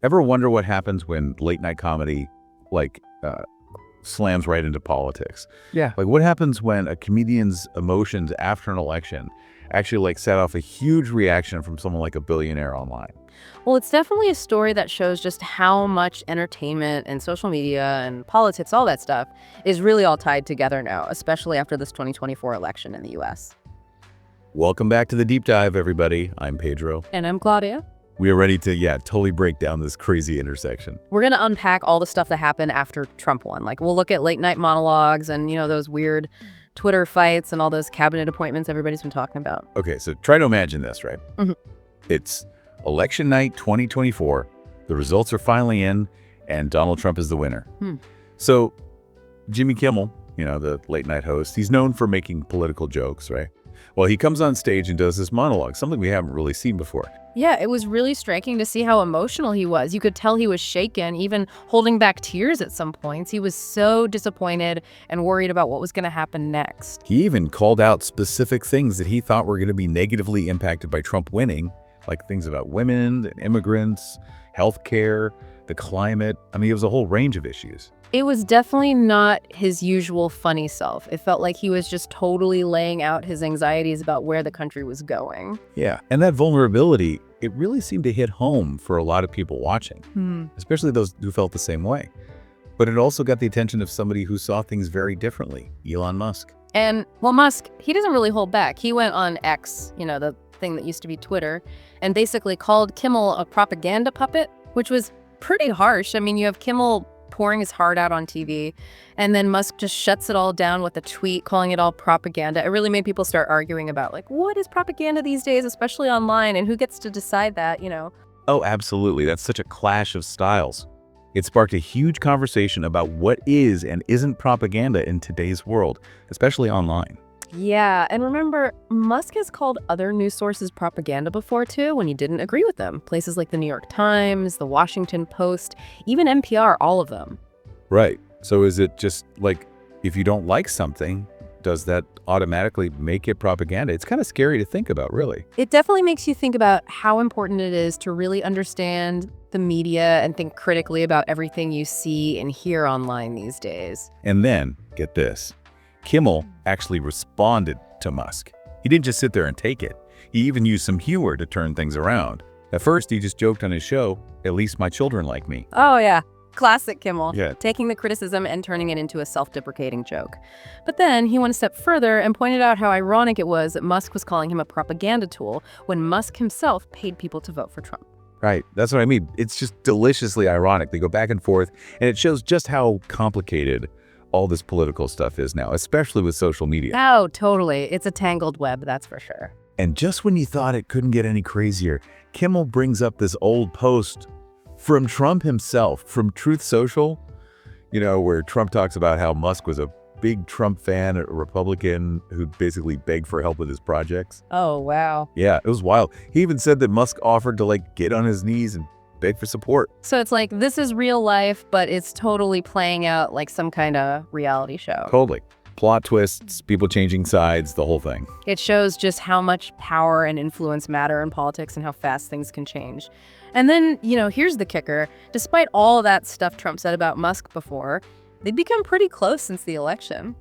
Ever wonder what happens when late night comedy, like, slams right into politics? Yeah. Like, what happens when a comedian's emotions after an election actually, like, set off a huge reaction from someone like a billionaire online? Well, it's definitely a story that shows just how much entertainment and social media and politics, all that stuff, is really all tied together now, especially after this 2024 election in the US. Welcome back to the Deep Dive, everybody. I'm Pedro. And I'm Claudia. We are ready to, totally break down this crazy intersection. We're going to unpack all the stuff that happened after Trump won. Like, we'll look at late night monologues and, those weird Twitter fights and all those cabinet appointments everybody's been talking about. Okay, so try to imagine this, right? Mhm. It's election night 2024. The results are finally in, and Donald Trump is the winner. So Jimmy Kimmel, the late night host, he's known for making political jokes, right? Well, he comes on stage and does this monologue, something we haven't really seen before. Yeah, it was really striking to see how emotional he was. You could tell he was shaken, even holding back tears at some points. He was so disappointed and worried about what was going to happen next. He even called out specific things that he thought were going to be negatively impacted by Trump winning, like things about women, and immigrants, healthcare, the climate. I mean, it was a whole range of issues. It was definitely not his usual funny self. It felt like he was just totally laying out his anxieties about where the country was going. Yeah, and that vulnerability, it really seemed to hit home for a lot of people watching, especially those who felt the same way. But it also got the attention of somebody who saw things very differently, Elon Musk. And, well, Musk, he doesn't really hold back. He went on X, the thing that used to be Twitter, and basically called Kimmel a propaganda puppet, which was pretty harsh. I mean, you have Kimmel pouring his heart out on TV, and then Musk just shuts it all down with a tweet calling it all propaganda. It really made people start arguing about, like, what is propaganda these days, especially online, and who gets to decide that, Oh, absolutely. That's such a clash of styles. It sparked a huge conversation about what is and isn't propaganda in today's world, especially online. Yeah, and remember, Musk has called other news sources propaganda before, too, when he didn't agree with them. Places like the New York Times, the Washington Post, even NPR, all of them. Right. So is it just like, if you don't like something, does that automatically make it propaganda? It's kind of scary to think about, really. It definitely makes you think about how important it is to really understand the media and think critically about everything you see and hear online these days. And then, get this, Kimmel actually responded to Musk. He didn't just sit there and take it. He even used some humor to turn things around. At first, he just joked on his show, "At least my children like me." Oh, yeah. Classic Kimmel. Yeah. Taking the criticism and turning it into a self-deprecating joke. But then he went a step further and pointed out how ironic it was that Musk was calling him a propaganda tool when Musk himself paid people to vote for Trump. Right. That's what I mean. It's just deliciously ironic. They go back and forth, and it shows just how complicated all this political stuff is now, especially with social media. Oh, totally. It's a tangled web, that's for sure. And just when you thought it couldn't get any crazier, Kimmel brings up this old post from Trump himself, from Truth Social, where Trump talks about how Musk was a big Trump fan, a Republican who basically begged for help with his projects. Oh, wow. Yeah, it was wild. He even said that Musk offered to get on his knees and beg for support. So it's like, this is real life, but it's totally playing out like some kind of reality show. Totally. Plot twists, people changing sides, the whole thing. It shows just how much power and influence matter in politics and how fast things can change. And then, here's the kicker. Despite all that stuff Trump said about Musk before, they'd become pretty close since the election.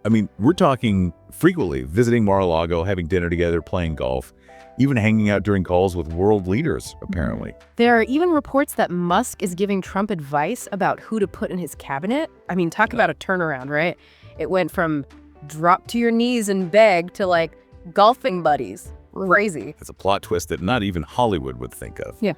I mean, we're talking frequently, visiting Mar-a-Lago, having dinner together, playing golf, even hanging out during calls with world leaders, apparently. There are even reports that Musk is giving Trump advice about who to put in his cabinet. I mean, talk about a turnaround, right? It went from drop to your knees and beg to golfing buddies. Crazy. It's a plot twist that not even Hollywood would think of. Yeah.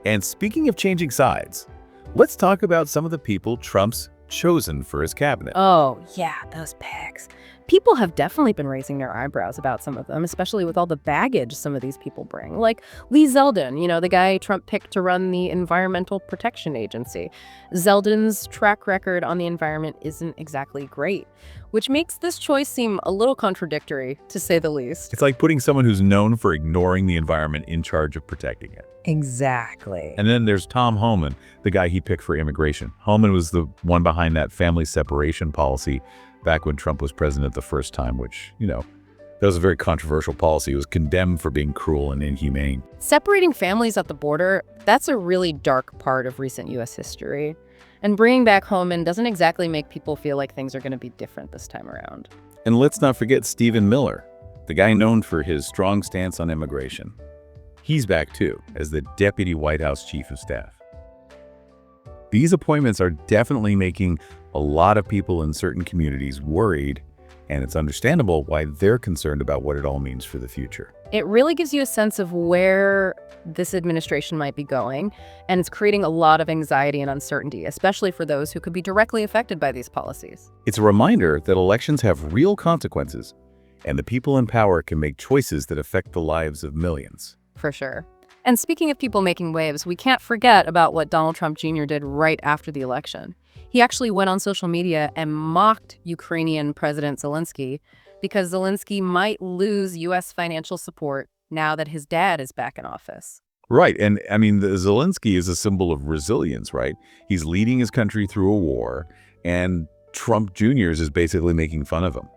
And speaking of changing sides, let's talk about some of the people Trump's chosen for his cabinet. Oh, yeah, those pegs. People have definitely been raising their eyebrows about some of them, especially with all the baggage some of these people bring. Like Lee Zeldin, the guy Trump picked to run the Environmental Protection Agency. Zeldin's track record on the environment isn't exactly great, which makes this choice seem a little contradictory, to say the least. It's like putting someone who's known for ignoring the environment in charge of protecting it. Exactly. And then there's Tom Homan, the guy he picked for immigration. Homan was the one behind that family separation policy back when Trump was president the first time, which, That was a very controversial policy. It was condemned for being cruel and inhumane. Separating families at the border, that's a really dark part of recent U.S. history. And bringing back home in doesn't exactly make people feel like things are going to be different this time around. And let's not forget Stephen Miller, the guy known for his strong stance on immigration. He's back too, as the Deputy White House Chief of Staff. These appointments are definitely making a lot of people in certain communities worried, and it's understandable why they're concerned about what it all means for the future. It really gives you a sense of where this administration might be going, and it's creating a lot of anxiety and uncertainty, especially for those who could be directly affected by these policies. It's a reminder that elections have real consequences, and the people in power can make choices that affect the lives of millions. For sure. And speaking of people making waves, we can't forget about what Donald Trump Jr. did right after the election. He actually went on social media and mocked Ukrainian President Zelensky because Zelensky might lose U.S. financial support now that his dad is back in office. Right. And I mean, Zelensky is a symbol of resilience, right? He's leading his country through a war, and Trump Jr. is basically making fun of him.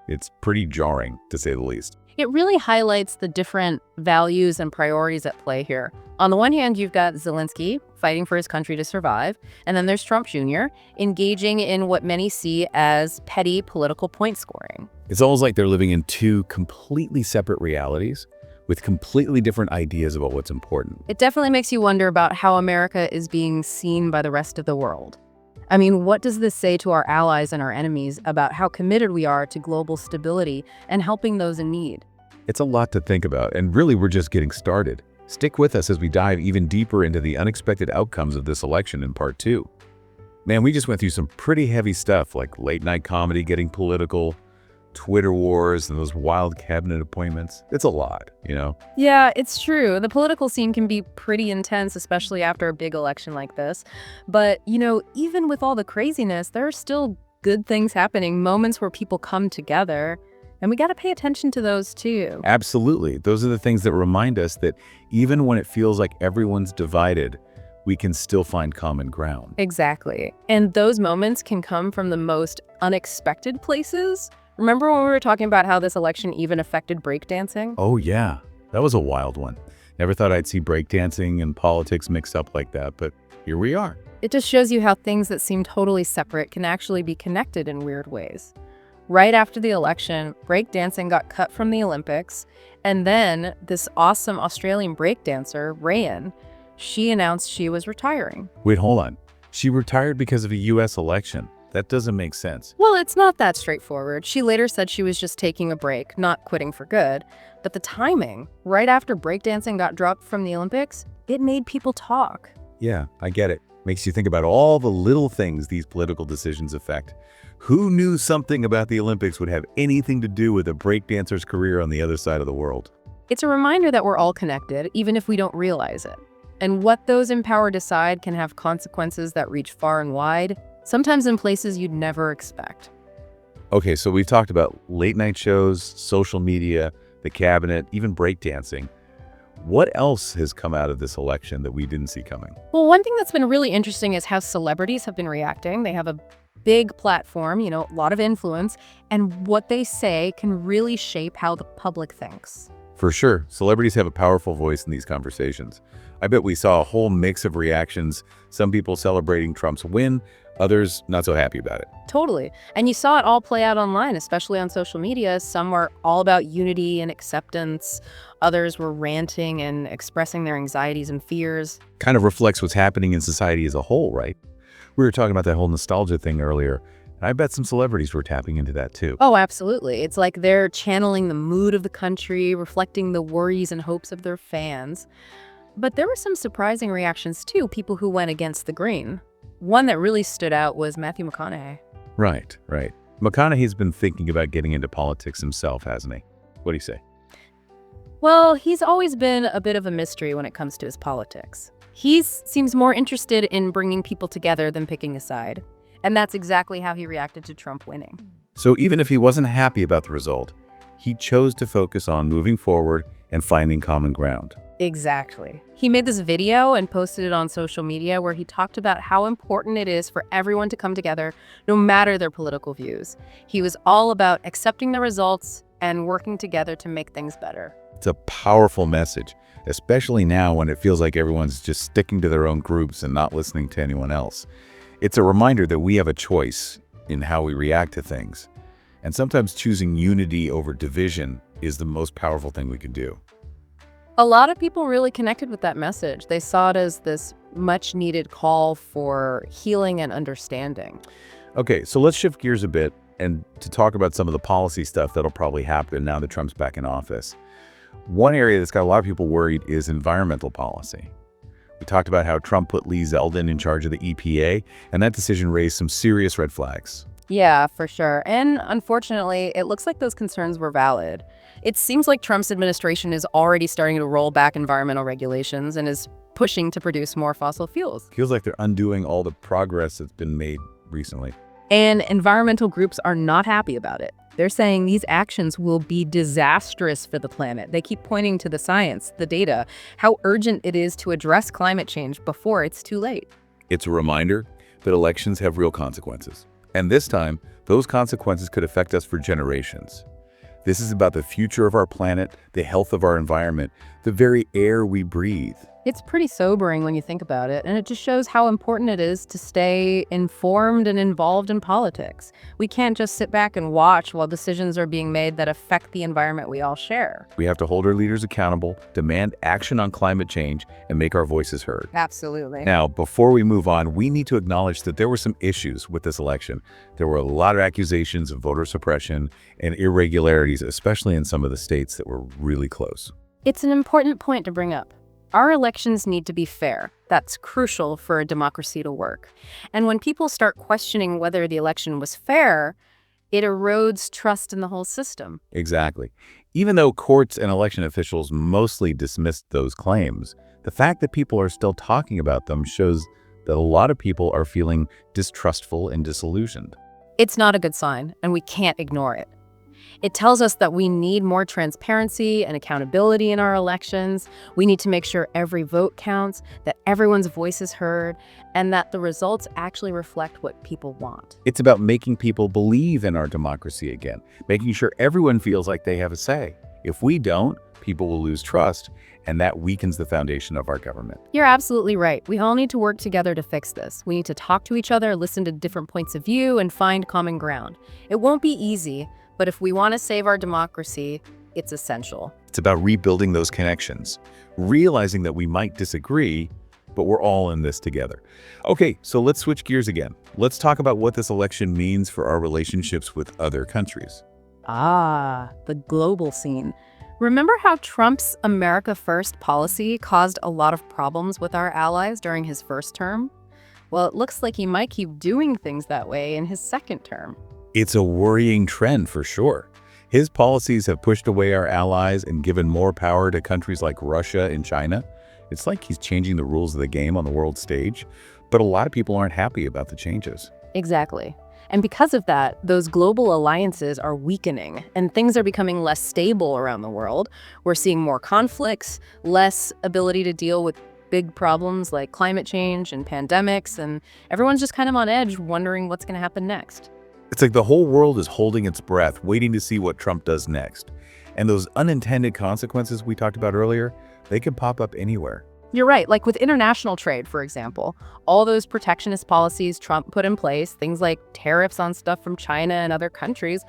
It's pretty jarring, to say the least. It really highlights the different values and priorities at play here. On the one hand, you've got Zelensky fighting for his country to survive, and then there's Trump Jr. engaging in what many see as petty political point scoring. It's almost like they're living in two completely separate realities with completely different ideas about what's important. It definitely makes you wonder about how America is being seen by the rest of the world. I mean, what does this say to our allies and our enemies about how committed we are to global stability and helping those in need? It's a lot to think about, and really we're just getting started. Stick with us as we dive even deeper into the unexpected outcomes of this election in part 2. Man, we just went through some pretty heavy stuff like late night comedy getting political, Twitter wars, and those wild cabinet appointments. It's a lot, you know? Yeah, it's true. The political scene can be pretty intense, especially after a big election like this. But, you know, even with all the craziness, there are still good things happening, moments where people come together. And we got to pay attention to those too. Absolutely. Those are the things that remind us that even when it feels like everyone's divided, we can still find common ground. Exactly. And those moments can come from the most unexpected places. Remember when we were talking about how this election even affected breakdancing? Oh yeah, that was a wild one. Never thought I'd see breakdancing and politics mixed up like that, but here we are. It just shows you how things that seem totally separate can actually be connected in weird ways. Right after the election, breakdancing got cut from the Olympics, and then this awesome Australian breakdancer, Rayan, she announced she was retiring. Wait, hold on. She retired because of a U.S. election. That doesn't make sense. Well, it's not that straightforward. She later said she was just taking a break, not quitting for good. But the timing, right after breakdancing got dropped from the Olympics, it made people talk. Yeah, I get it. Makes you think about all the little things these political decisions affect. Who knew something about the Olympics would have anything to do with a breakdancer's career on the other side of the world? It's a reminder that we're all connected, even if we don't realize it. And what those in power decide can have consequences that reach far and wide, sometimes in places you'd never expect. Okay, so we've talked about late night shows, social media, the cabinet, even breakdancing. What else has come out of this election that we didn't see coming? Well, one thing that's been really interesting is how celebrities have been reacting. They have a big platform, you know, a lot of influence, and what they say can really shape how the public thinks. For sure, celebrities have a powerful voice in these conversations. I bet we saw a whole mix of reactions, some people celebrating Trump's win, others not so happy about it. Totally. And you saw it all play out online, especially on social media. Some were all about unity and acceptance. Others were ranting and expressing their anxieties and fears. Kind of reflects what's happening in society as a whole, right? We were talking about that whole nostalgia thing earlier, and I bet some celebrities were tapping into that too. Oh, absolutely. It's like they're channeling the mood of the country, reflecting the worries and hopes of their fans. But there were some surprising reactions too, people who went against the grain. One that really stood out was Matthew McConaughey. Right. McConaughey's been thinking about getting into politics himself, hasn't he? What do you say? Well, he's always been a bit of a mystery when it comes to his politics. He seems more interested in bringing people together than picking a side. And that's exactly how he reacted to Trump winning. So even if he wasn't happy about the result, he chose to focus on moving forward and finding common ground. Exactly. He made this video and posted it on social media where he talked about how important it is for everyone to come together, no matter their political views. He was all about accepting the results and working together to make things better. It's a powerful message, especially now when it feels like everyone's just sticking to their own groups and not listening to anyone else. It's a reminder that we have a choice in how we react to things. And sometimes choosing unity over division is the most powerful thing we can do. A lot of people really connected with that message. They saw it as this much-needed call for healing and understanding. Okay, so let's shift gears a bit and to talk about some of the policy stuff that'll probably happen now that Trump's back in office. One area that's got a lot of people worried is environmental policy. We talked about how Trump put Lee Zeldin in charge of the EPA, and that decision raised some serious red flags. Yeah, for sure. And unfortunately, it looks like those concerns were valid. It seems like Trump's administration is already starting to roll back environmental regulations and is pushing to produce more fossil fuels. Feels like they're undoing all the progress that's been made recently. And environmental groups are not happy about it. They're saying these actions will be disastrous for the planet. They keep pointing to the science, the data, how urgent it is to address climate change before it's too late. It's a reminder that elections have real consequences. And this time, those consequences could affect us for generations. This is about the future of our planet, the health of our environment, the very air we breathe. It's pretty sobering when you think about it, and it just shows how important it is to stay informed and involved in politics. We can't just sit back and watch while decisions are being made that affect the environment we all share. We have to hold our leaders accountable, demand action on climate change, and make our voices heard. Absolutely. Now, before we move on, we need to acknowledge that there were some issues with this election. There were a lot of accusations of voter suppression and irregularities, especially in some of the states that were really close. It's an important point to bring up. Our elections need to be fair. That's crucial for a democracy to work. And when people start questioning whether the election was fair, it erodes trust in the whole system. Exactly. Even though courts and election officials mostly dismissed those claims, the fact that people are still talking about them shows that a lot of people are feeling distrustful and disillusioned. It's not a good sign, and we can't ignore it. It tells us that we need more transparency and accountability in our elections. We need to make sure every vote counts, that everyone's voice is heard, and that the results actually reflect what people want. It's about making people believe in our democracy again, making sure everyone feels like they have a say. If we don't, people will lose trust, and that weakens the foundation of our government. You're absolutely right. We all need to work together to fix this. We need to talk to each other, listen to different points of view, and find common ground. It won't be easy, but if we want to save our democracy, it's essential. It's about rebuilding those connections, realizing that we might disagree, but we're all in this together. Okay, so let's switch gears again. Let's talk about what this election means for our relationships with other countries. The global scene. Remember how Trump's America First policy caused a lot of problems with our allies during his first term? Well, it looks like he might keep doing things that way in his second term. It's a worrying trend for sure. His policies have pushed away our allies and given more power to countries like Russia and China. It's like he's changing the rules of the game on the world stage, but a lot of people aren't happy about the changes. Exactly. And because of that, those global alliances are weakening and things are becoming less stable around the world. We're seeing more conflicts, less ability to deal with big problems like climate change and pandemics, and everyone's just kind of on edge wondering what's going to happen next. It's like the whole world is holding its breath, waiting to see what Trump does next. And those unintended consequences we talked about earlier, they can pop up anywhere. You're right. Like with international trade, for example, all those protectionist policies Trump put in place, things like tariffs on stuff from China and other countries,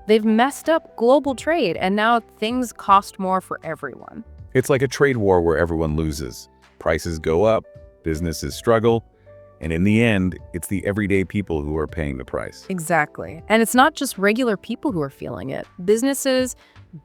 they've messed up global trade, and now things cost more for everyone. It's like a trade war where everyone loses. Prices go up, businesses struggle, and in the end, it's the everyday people who are paying the price. Exactly. And it's not just regular people who are feeling it. Businesses,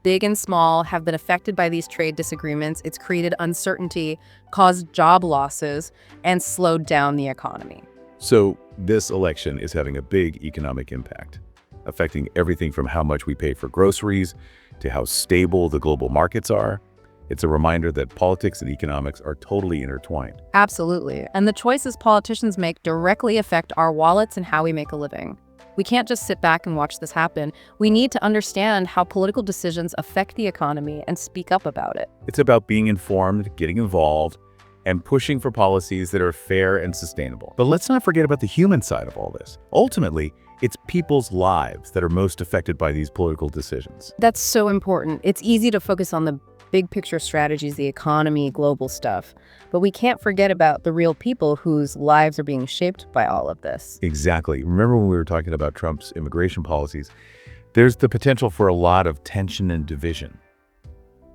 big and small, have been affected by these trade disagreements. It's created uncertainty, caused job losses, and slowed down the economy. So this election is having a big economic impact, affecting everything from how much we pay for groceries to how stable the global markets are. It's a reminder that politics and economics are totally intertwined. Absolutely. And the choices politicians make directly affect our wallets and how we make a living. We can't just sit back and watch this happen. We need to understand how political decisions affect the economy and speak up about it. It's about being informed, getting involved, and pushing for policies that are fair and sustainable. But let's not forget about the human side of all this. Ultimately, It's people's lives that are most affected by these political decisions. That's so important. It's easy to focus on the big picture strategies, the economy, global stuff, but we can't forget about the real people whose lives are being shaped by all of this. Exactly. Remember when we were talking about Trump's immigration policies? There's the potential for a lot of tension and division.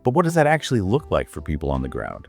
But what does that actually look like for people on the ground?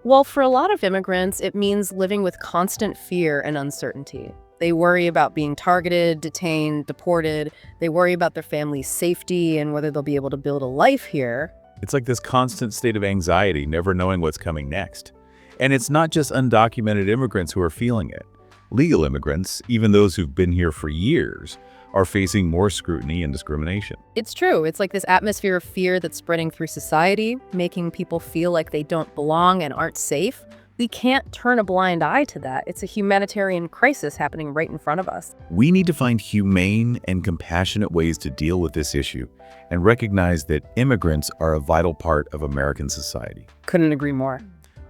Well, for a lot of immigrants, it means living with constant fear and uncertainty. They worry about being targeted, detained, deported. They worry about their family's safety and whether they'll be able to build a life here. It's like this constant state of anxiety, never knowing what's coming next. And it's not just undocumented immigrants who are feeling it. Legal immigrants, even those who've been here for years, are facing more scrutiny and discrimination. It's true. It's like this atmosphere of fear that's spreading through society, making people feel like they don't belong and aren't safe. We can't turn a blind eye to that. It's a humanitarian crisis happening right in front of us. We need to find humane and compassionate ways to deal with this issue and recognize that immigrants are a vital part of American society. Couldn't agree more.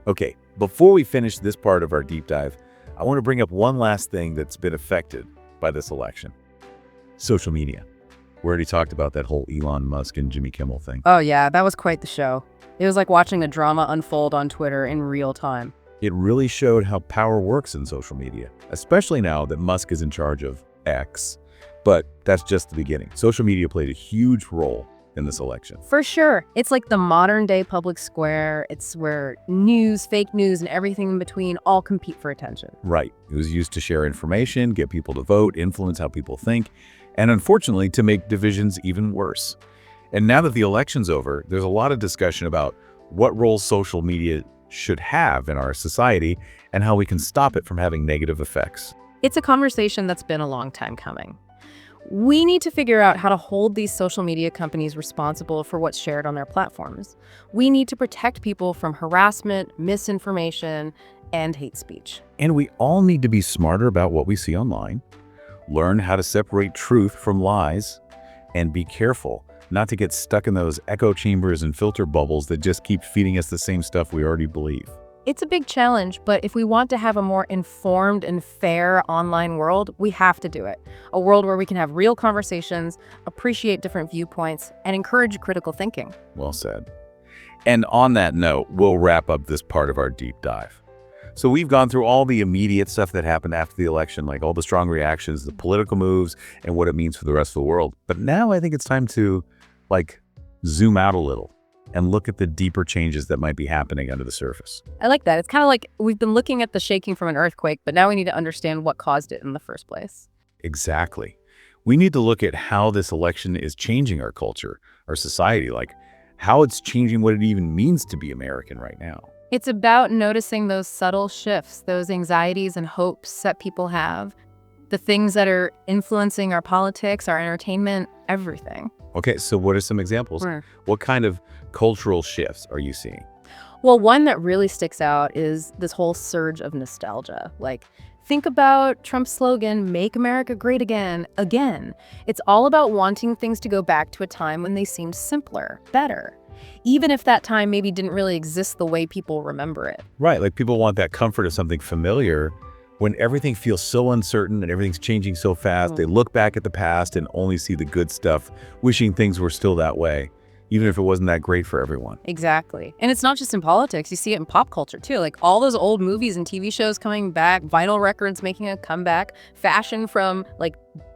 Okay, before we finish this part of our deep dive, I want to bring up one last thing that's been affected by this election. Social media. We already talked about that whole Elon Musk and Jimmy Kimmel thing. Oh yeah, that was quite the show. It was like watching a drama unfold on Twitter in real time. It really showed how power works in social media, especially now that Musk is in charge of X. But that's just the beginning. Social media played a huge role in this election. For sure. It's like the modern day public square. It's where news, fake news, and everything in between all compete for attention. Right. It was used to share information, get people to vote, influence how people think, and unfortunately to make divisions even worse. And now that the election's over, there's a lot of discussion about what role social media should have in our society and how we can stop it from having negative effects. It's a conversation that's been a long time coming. We need to figure out how to hold these social media companies responsible for what's shared on their platforms. We need to protect people from harassment, misinformation, and hate speech. And we all need to be smarter about what we see online, learn how to separate truth from lies, and be careful not to get stuck in those echo chambers and filter bubbles that just keep feeding us the same stuff we already believe. It's a big challenge, but if we want to have a more informed and fair online world, we have to do it. A world where we can have real conversations, appreciate different viewpoints, and encourage critical thinking. Well said. And on that note, we'll wrap up this part of our deep dive. So we've gone through all the immediate stuff that happened after the election, like all the strong reactions, the political moves, and what it means for the rest of the world. But now I think it's time to, zoom out a little and look at the deeper changes that might be happening under the surface. I like that. It's kind of like we've been looking at the shaking from an earthquake, but now we need to understand what caused it in the first place. Exactly. We need to look at how this election is changing our culture, our society, like how it's changing what it even means to be American right now. It's about noticing those subtle shifts, those anxieties and hopes that people have, the things that are influencing our politics, our entertainment, everything. Okay, so what are some examples? Sure. What kind of cultural shifts are you seeing? Well, one that really sticks out is this whole surge of nostalgia. Think about Trump's slogan, "Make America Great Again." It's all about wanting things to go back to a time when they seemed simpler, better, even if that time maybe didn't really exist the way people remember it. Right, like people want that comfort of something familiar when everything feels so uncertain and everything's changing so fast. They look back at the past and only see the good stuff, wishing things were still that way, even if it wasn't that great for everyone. Exactly. And it's not just in politics. You see it in pop culture, too. Like all those old movies and TV shows coming back, vinyl records making a comeback, fashion from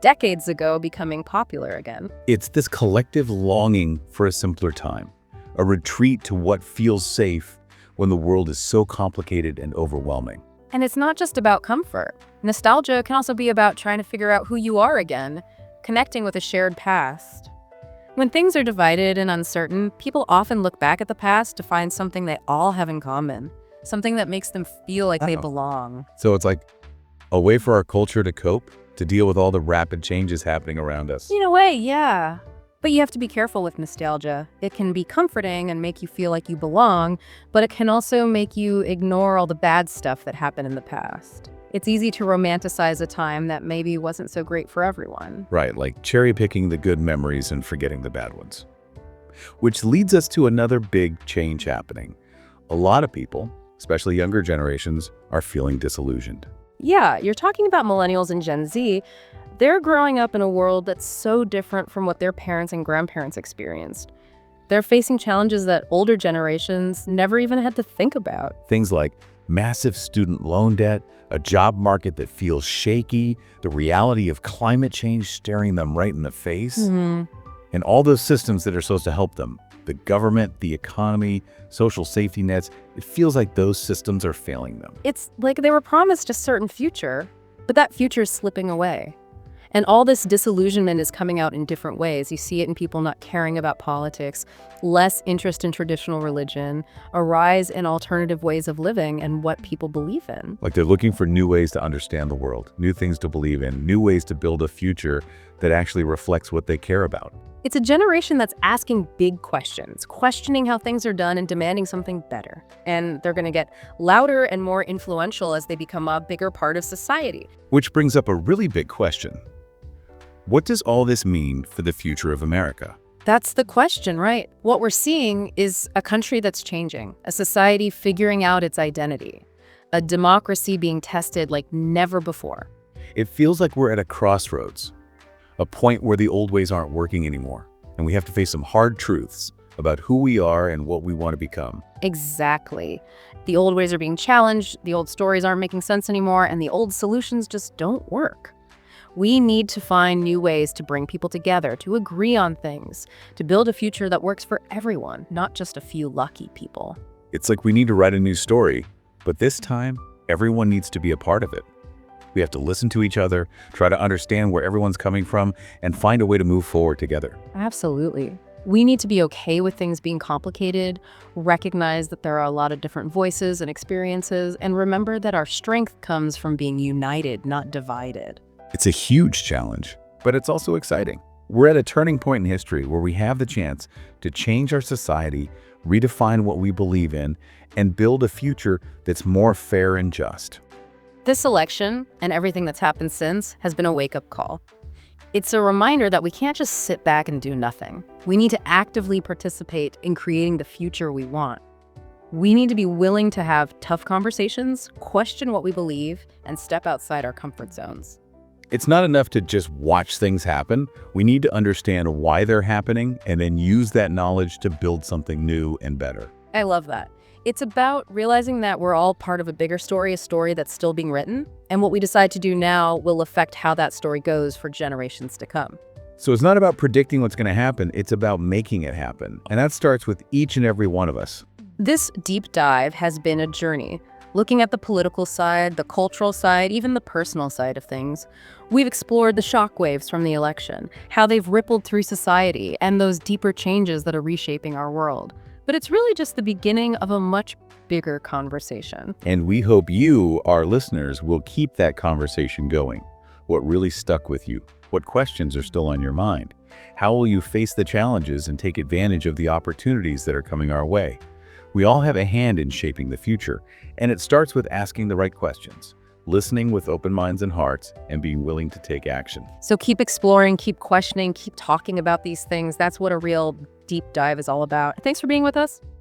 decades ago becoming popular again. It's this collective longing for a simpler time, a retreat to what feels safe when the world is so complicated and overwhelming. And it's not just about comfort. Nostalgia can also be about trying to figure out who you are again, connecting with a shared past. When things are divided and uncertain, people often look back at the past to find something they all have in common, something that makes them feel like they belong. So it's like a way for our culture to cope, to deal with all the rapid changes happening around us. In a way, yeah. But you have to be careful with nostalgia. It can be comforting and make you feel like you belong, but it can also make you ignore all the bad stuff that happened in the past. It's easy to romanticize a time that maybe wasn't so great for everyone. Right, like cherry picking the good memories and forgetting the bad ones. Which leads us to another big change happening. A lot of people, especially younger generations, are feeling disillusioned. Yeah, you're talking about millennials and Gen Z. They're growing up in a world that's so different from what their parents and grandparents experienced. They're facing challenges that older generations never even had to think about. Things like massive student loan debt, a job market that feels shaky, the reality of climate change staring them right in the face, and all those systems that are supposed to help them. The government, the economy, social safety nets, it feels like those systems are failing them. It's like they were promised a certain future, but that future is slipping away. And all this disillusionment is coming out in different ways. You see it in people not caring about politics, less interest in traditional religion, a rise in alternative ways of living and what people believe in. Like they're looking for new ways to understand the world, new things to believe in, new ways to build a future that actually reflects what they care about. It's a generation that's asking big questions, questioning how things are done and demanding something better. And they're going to get louder and more influential as they become a bigger part of society. Which brings up a really big question. What does all this mean for the future of America? That's the question, right? What we're seeing is a country that's changing, a society figuring out its identity, a democracy being tested like never before. It feels like we're at a crossroads, a point where the old ways aren't working anymore, and we have to face some hard truths about who we are and what we want to become. Exactly. The old ways are being challenged, the old stories aren't making sense anymore, and the old solutions just don't work. We need to find new ways to bring people together, to agree on things, to build a future that works for everyone, not just a few lucky people. It's like we need to write a new story, but this time, everyone needs to be a part of it. We have to listen to each other, try to understand where everyone's coming from, and find a way to move forward together. Absolutely. We need to be okay with things being complicated, recognize that there are a lot of different voices and experiences, and remember that our strength comes from being united, not divided. It's a huge challenge, but it's also exciting. We're at a turning point in history where we have the chance to change our society, redefine what we believe in, and build a future that's more fair and just. This election, and everything that's happened since, has been a wake-up call. It's a reminder that we can't just sit back and do nothing. We need to actively participate in creating the future we want. We need to be willing to have tough conversations, question what we believe, and step outside our comfort zones. It's not enough to just watch things happen. We need to understand why they're happening and then use that knowledge to build something new and better. I love that. It's about realizing that we're all part of a bigger story, a story that's still being written, and what we decide to do now will affect how that story goes for generations to come. So it's not about predicting what's going to happen, it's about making it happen. And that starts with each and every one of us. This deep dive has been a journey, looking at the political side, the cultural side, even the personal side of things. We've explored the shockwaves from the election, how they've rippled through society, and those deeper changes that are reshaping our world. But it's really just the beginning of a much bigger conversation. And we hope you, our listeners, will keep that conversation going. What really stuck with you? What questions are still on your mind? How will you face the challenges and take advantage of the opportunities that are coming our way? We all have a hand in shaping the future, and it starts with asking the right questions, listening with open minds and hearts, and being willing to take action. So keep exploring, keep questioning, keep talking about these things. That's what a real deep dive is all about. Thanks for being with us.